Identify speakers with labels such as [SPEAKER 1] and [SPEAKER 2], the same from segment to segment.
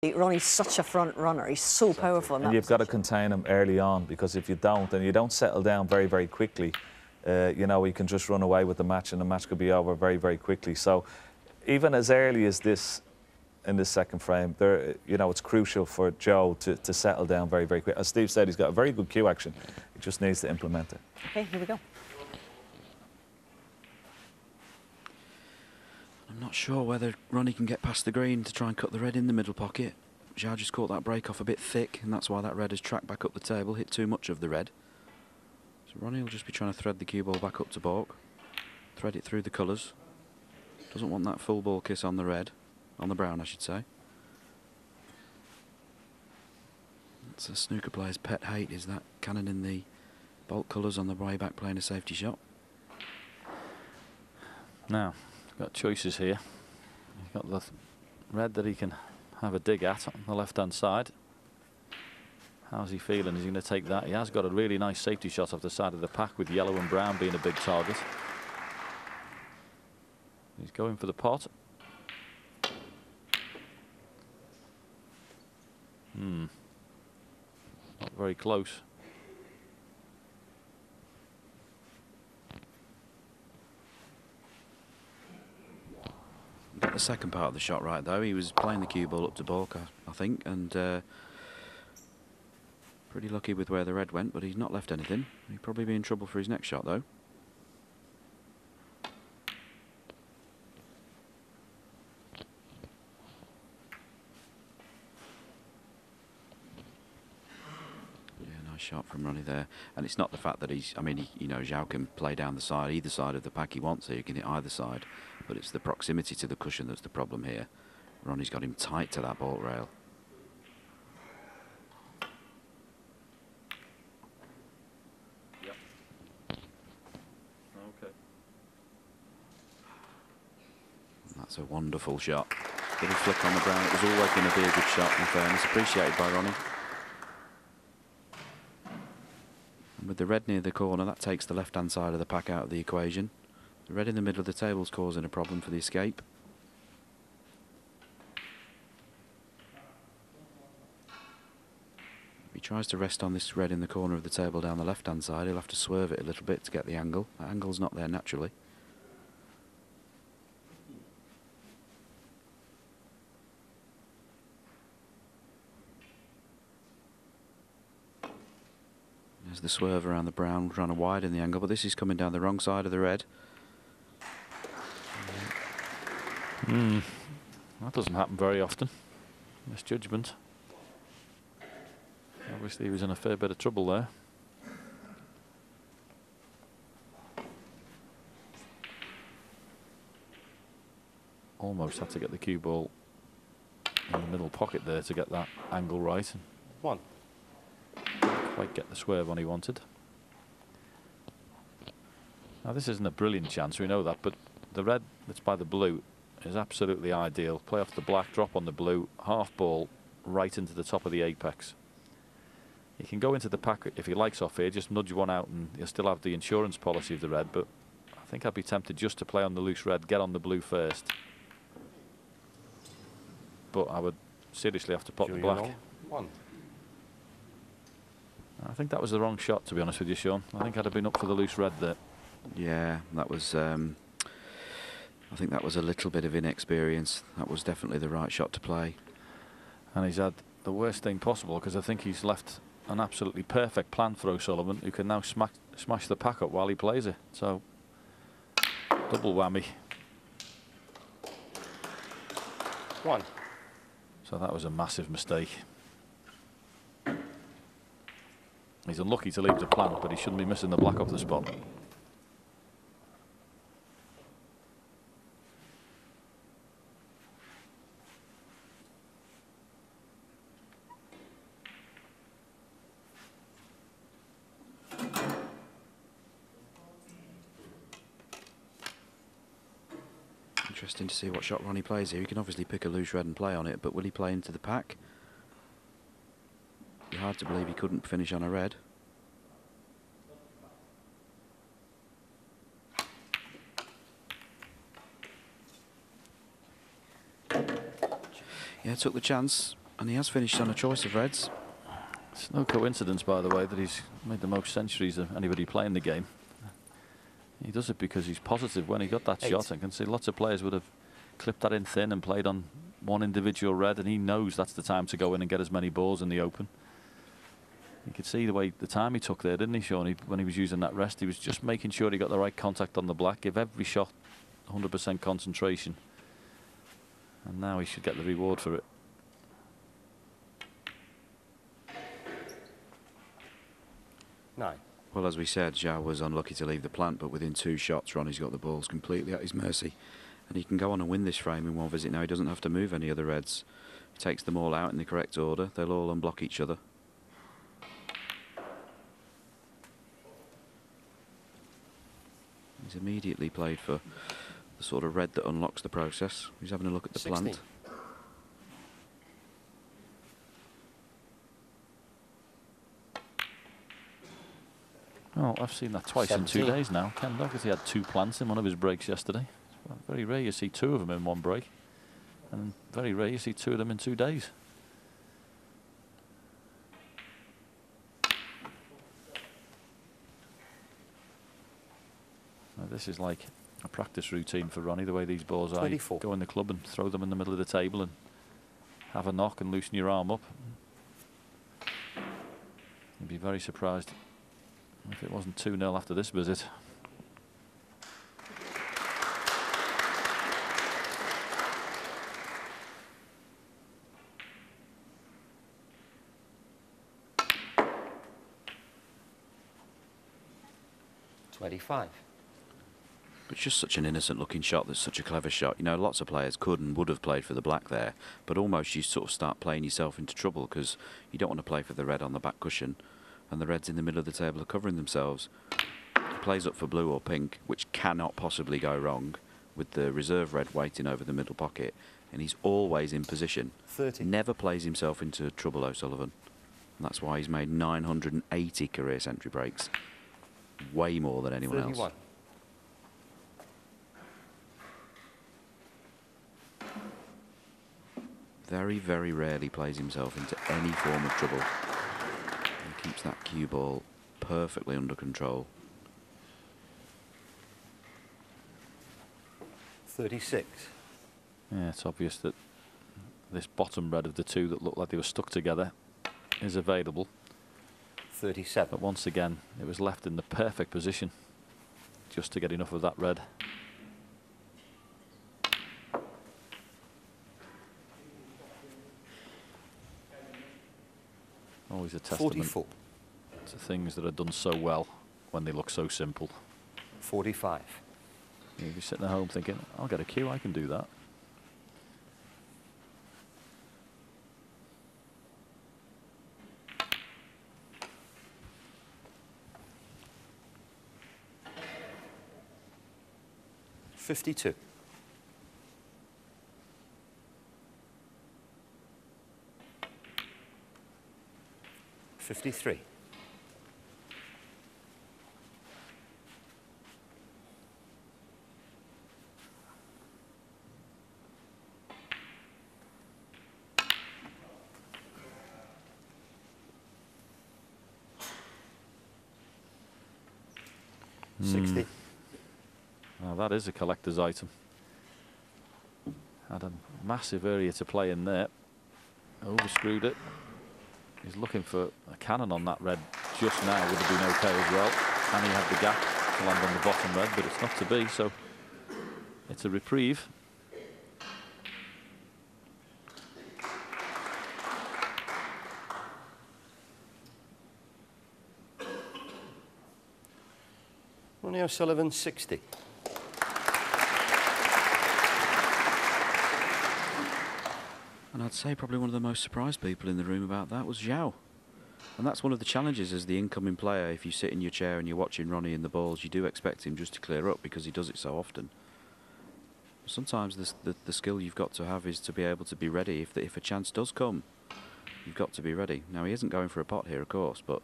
[SPEAKER 1] Ronnie's such a front runner. He's so powerful.
[SPEAKER 2] And you've got to contain him early on, because if you don't, and you don't settle down very, very quickly, you know, he can just run away with the match, and the match could be over very, very quickly. So even as early as this, in this second frame, there, you know, it's crucial for Zhou to settle down very, very quick. As Steve said, he's got a very good cue action. He just needs to implement it.
[SPEAKER 1] Okay, here we go.
[SPEAKER 3] I'm not sure whether Ronnie can get past the green to try and cut the red in the middle pocket. Zhou just caught that break off a bit thick, and that's why that red has tracked back up the table, hit too much of the red. So Ronnie will just be trying to thread the cue ball back up to baulk, thread it through the colours. Doesn't want that full ball kiss on the red, on the brown I should say. It's a snooker player's pet hate, is that cannon in the baulk colours on the way back playing a safety shot.
[SPEAKER 4] Now, got choices here. He's got the red that he can have a dig at on the left-hand side. How's he feeling? Is he going to take that? He has got a really nice safety shot off the side of the pack, with yellow and brown being a big target. He's going for the pot. Not very close.
[SPEAKER 3] Got the second part of the shot right though. He was playing the cue ball up to baulk, I think, and pretty lucky with where the red went, but he's not left anything. He'd probably be in trouble for his next shot though. Yeah, nice shot from Ronnie there. And it's not the fact that he's, I mean, you know, Zhou can play down the side, either side of the pack he wants, so he can hit either side. But it's the proximity to the cushion that's the problem here. Ronnie's got him tight to that baulk rail.
[SPEAKER 4] Yep. Okay.
[SPEAKER 3] That's a wonderful shot. Little flick on the brown. It was always going to be a good shot, in fairness. Appreciated by Ronnie. And with the red near the corner, that takes the left-hand side of the pack out of the equation. The red in the middle of the table is causing a problem for the escape. If he tries to rest on this red in the corner of the table down the left-hand side, he'll have to swerve it a little bit to get the angle. That angle's not there naturally. There's the swerve around the brown, trying to widen the angle, but this is coming down the wrong side of the red.
[SPEAKER 4] That doesn't happen very often. Misjudgment. Obviously he was in a fair bit of trouble there. Almost had to get the cue ball in the middle pocket there to get that angle right.
[SPEAKER 5] One.
[SPEAKER 4] Quite get the swerve on he wanted. Now this isn't a brilliant chance, we know that, but the red that's by the blue is absolutely ideal. Play off the black, drop on the blue, half ball right into the top of the apex. He can go into the pack if he likes off here, just nudge one out and he'll still have the insurance policy of the red, but I think I'd be tempted just to play on the loose red, get on the blue first. But I would seriously have to pot the black.
[SPEAKER 5] One.
[SPEAKER 4] I think that was the wrong shot, to be honest with you, Sean. I think I'd have been up for the loose red there.
[SPEAKER 3] Yeah, that was... I think that was a little bit of inexperience. That was definitely the right shot to play.
[SPEAKER 4] And he's had the worst thing possible, because I think he's left an absolutely perfect plan for O'Sullivan, who can now smash the pack up while he plays it. So, double whammy.
[SPEAKER 5] One.
[SPEAKER 4] So that was a massive mistake. He's unlucky to leave the plan, but he shouldn't be missing the black off the spot.
[SPEAKER 3] Interesting to see what shot Ronnie plays here. He can obviously pick a loose red and play on it, but will he play into the pack? It'd be hard to believe he couldn't finish on a red. Yeah, took the chance. And he has finished on a choice of reds.
[SPEAKER 4] It's no coincidence, by the way, that he's made the most centuries of anybody playing the game. He does it because he's positive when he got that shot. I can see lots of players would have clipped that in thin and played on one individual red, and he knows that's the time to go in and get as many balls in the open. You could see the time he took there, didn't he, Sean? When he was using that rest, he was just making sure he got the right contact on the black, give every shot 100% concentration. And now he should get the reward for it.
[SPEAKER 5] Nine.
[SPEAKER 3] Well, as we said, Zhou was unlucky to leave the plant, but within 2 shots, Ronnie's got the balls completely at his mercy. And he can go on and win this frame in one visit now. He doesn't have to move any other reds. He takes them all out in the correct order. They'll all unblock each other. He's immediately played for the sort of red that unlocks the process. He's having a look at the
[SPEAKER 5] 16.
[SPEAKER 3] plant.
[SPEAKER 4] Oh, I've seen that twice
[SPEAKER 5] 17.
[SPEAKER 4] in 2 days now. Ken Dougherty had 2 plants in one of his breaks yesterday. It's very rare you see 2 of them in one break. And very rare you see 2 of them in 2 days. Now, this is like a practice routine for Ronnie, the way these balls are.
[SPEAKER 5] 24.
[SPEAKER 4] You go in the club and throw them in the middle of the table and have a knock and loosen your arm up. You'd be very surprised if it wasn't 2-0 after this visit.
[SPEAKER 5] $25.
[SPEAKER 3] But it's just such an innocent looking shot. That's such a clever shot. You know, lots of players could and would have played for the black there, but almost you sort of start playing yourself into trouble because you don't want to play for the red on the back cushion and the reds in the middle of the table are covering themselves. He plays up for blue or pink, which cannot possibly go wrong, with the reserve red waiting over the middle pocket, and he's always in position.
[SPEAKER 5] 30.
[SPEAKER 3] Never plays himself into trouble, O'Sullivan. And that's why he's made 980 career century breaks. Way more than anyone
[SPEAKER 5] 31.
[SPEAKER 3] else. Very, very rarely plays himself into any form of trouble. He keeps that cue ball perfectly under control.
[SPEAKER 5] 36.
[SPEAKER 4] Yeah, it's obvious that this bottom red of the 2 that looked like they were stuck together is available.
[SPEAKER 5] 37.
[SPEAKER 4] But once again, it was left in the perfect position just to get enough of that red. Always a testament
[SPEAKER 5] 44.
[SPEAKER 4] to things that are done so well when they look so simple.
[SPEAKER 5] 45.
[SPEAKER 4] You'll be sitting at home thinking, I'll get a cue, I can do that.
[SPEAKER 5] $52. 53. $60.
[SPEAKER 4] Now that is a collector's item. Had a massive area to play in there. Overscrewed it. He's looking for a cannon on that red just now. Would have been okay as well. And he had the gap to land on the bottom red, but it's not to be, so it's a reprieve.
[SPEAKER 5] Ronnie O'Sullivan, 60.
[SPEAKER 3] And I'd say probably one of the most surprised people in the room about that was Zhou. And that's one of the challenges as the incoming player. If you sit in your chair and you're watching Ronnie in the balls, you do expect him just to clear up because he does it so often. Sometimes the skill you've got to have is to be able to be ready. If a chance does come, you've got to be ready. Now, he isn't going for a pot here, of course, but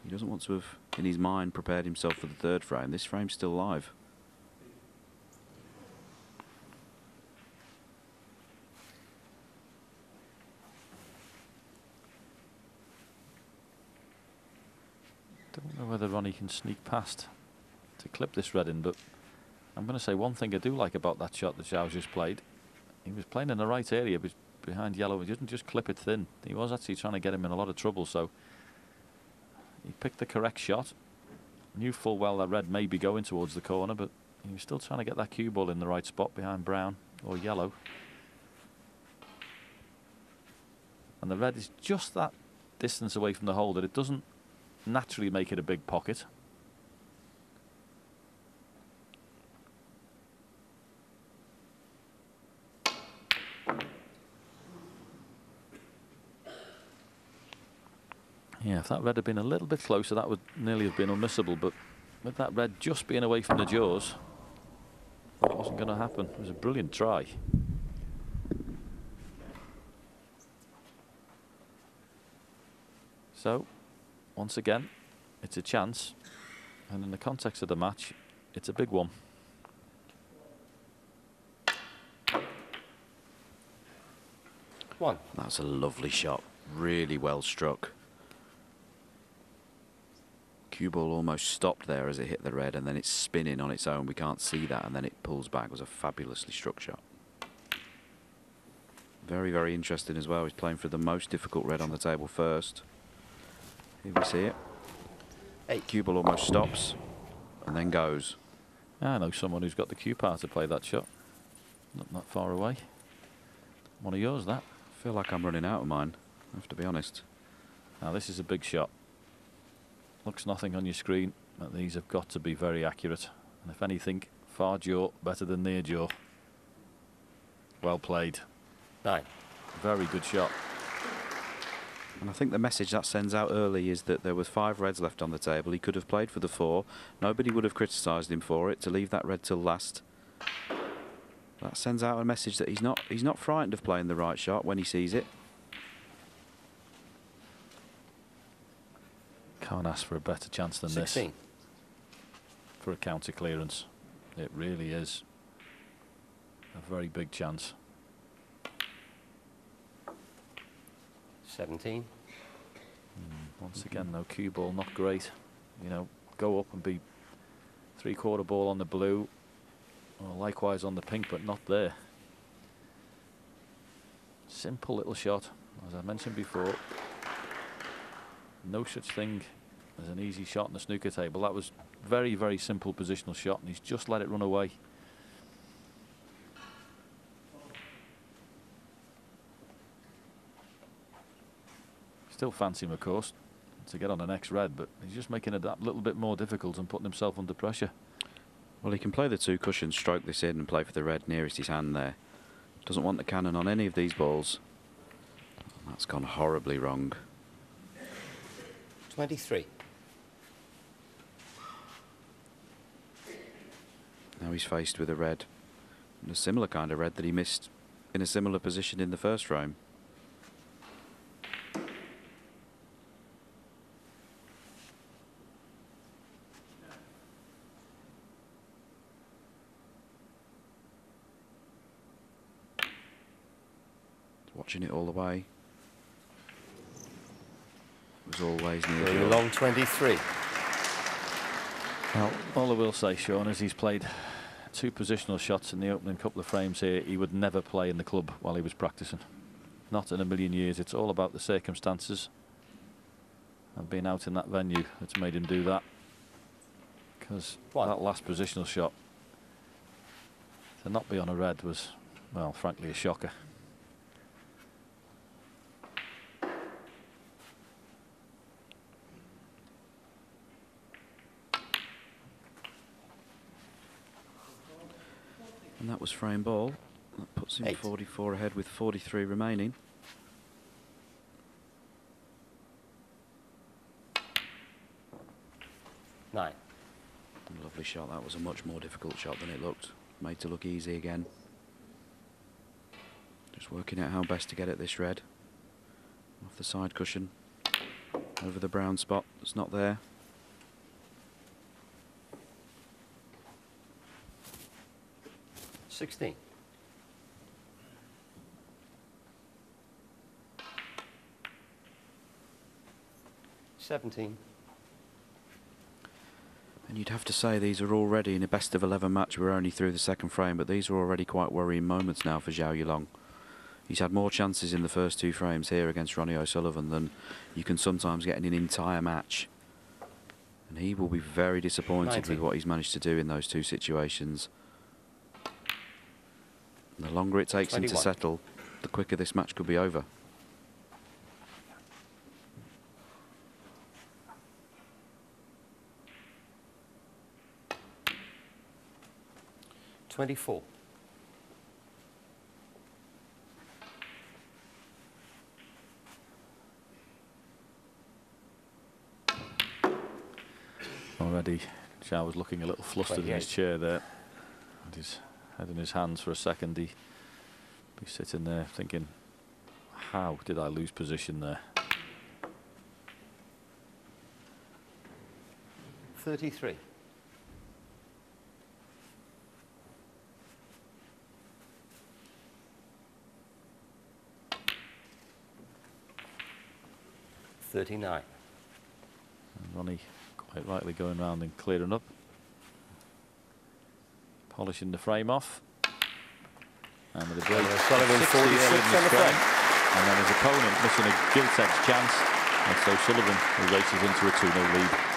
[SPEAKER 3] he doesn't want to have, in his mind, prepared himself for the third frame. This frame's still live.
[SPEAKER 4] Don't know whether Ronnie can sneak past to clip this red in, but I'm going to say one thing I do like about that shot that Zhou just played. He was playing in the right area behind yellow. He didn't just clip it thin. He was actually trying to get him in a lot of trouble, so he picked the correct shot. Knew full well that red may be going towards the corner, but he was still trying to get that cue ball in the right spot behind brown or yellow. And the red is just that distance away from the hole that it doesn't naturally make it a big pocket. Yeah, if that red had been a little bit closer, that would nearly have been unmissable, but with that red just being away from the jaws, that wasn't going to happen. It was a brilliant try. So, once again, it's a chance, and in the context of the match, it's a big one.
[SPEAKER 5] One.
[SPEAKER 3] That's a lovely shot. Really well struck. Cue ball almost stopped there as it hit the red, and then it's spinning on its own. We can't see that, and then it pulls back. It was a fabulously struck shot. Very, very interesting as well. He's playing for the most difficult red on the table first. Here we see it. Cue ball almost stops and then goes.
[SPEAKER 4] I know someone who's got the cue power to play that shot. Not that far away. One of yours, that.
[SPEAKER 3] I feel like I'm running out of mine, I have to be honest.
[SPEAKER 4] Now this is a big shot. Looks nothing on your screen, but these have got to be very accurate. And if anything, far jaw better than near jaw. Well played.
[SPEAKER 5] 9.
[SPEAKER 4] Very good shot.
[SPEAKER 3] And I think the message that sends out early is that there were 5 reds left on the table. He could have played for the 4. Nobody would have criticised him for it, to leave that red till last. That sends out a message that he's not frightened of playing the right shot when he sees it.
[SPEAKER 4] Can't ask for a better chance than
[SPEAKER 5] 16.
[SPEAKER 4] this for a counter clearance. It really is a very big chance.
[SPEAKER 5] 17.
[SPEAKER 4] Once again, though, cue ball not great. You know, go up and be 3/4 ball on the blue, or likewise on the pink, but not there. Simple little shot, as I mentioned before. No such thing as an easy shot on the snooker table. That was very, very simple positional shot, and he's just let it run away. Still fancy him, of course, to get on the next red, but he's just making it that little bit more difficult and putting himself under pressure.
[SPEAKER 3] Well, he can play the 2 cushions, stroke this in and play for the red nearest his hand there. Doesn't want the cannon on any of these balls. That's gone horribly wrong.
[SPEAKER 5] 23.
[SPEAKER 3] Now he's faced with a red, and a similar kind of red that he missed in a similar position in the first frame. Watching it all the way. It was always near.
[SPEAKER 5] Going along 23.
[SPEAKER 4] Well, all I will say, Sean, is he's played 2 positional shots in the opening couple of frames here. He would never play in the club while he was practicing. Not in a million years. It's all about the circumstances and being out in that venue that's made him do that. Because that last positional shot, to not be on a red was, well, frankly, a shocker.
[SPEAKER 3] And that was frame ball. That puts him 44 ahead with 43 remaining.
[SPEAKER 5] Nine.
[SPEAKER 3] Lovely shot. That was a much more difficult shot than it looked. Made to look easy again. Just working out how best to get at this red. Off the side cushion. Over the brown spot that's not there.
[SPEAKER 5] $16. $17.
[SPEAKER 3] You'd have to say these are already in a best of 11 match. We're only through the second frame, but these are already quite worrying moments now for Zhou Yulong. He's had more chances in the first 2 frames here against Ronnie O'Sullivan than you can sometimes get in an entire match. And he will be very disappointed with what he's managed to do in those 2 situations. The longer it takes him to settle, the quicker this match could be over.
[SPEAKER 5] $24.
[SPEAKER 4] Already, Zhou was looking a little flustered in his chair there. And his head in his hands for a second. He'd be sitting there thinking, how did I lose position there?
[SPEAKER 5] 33. $39.
[SPEAKER 4] And Ronnie quite rightly going round and clearing up. Polishing the frame off. And with a break, 60 early in the frame. And then his opponent missing a gilt-edge chance. And so Sullivan who races into a 2-0 lead.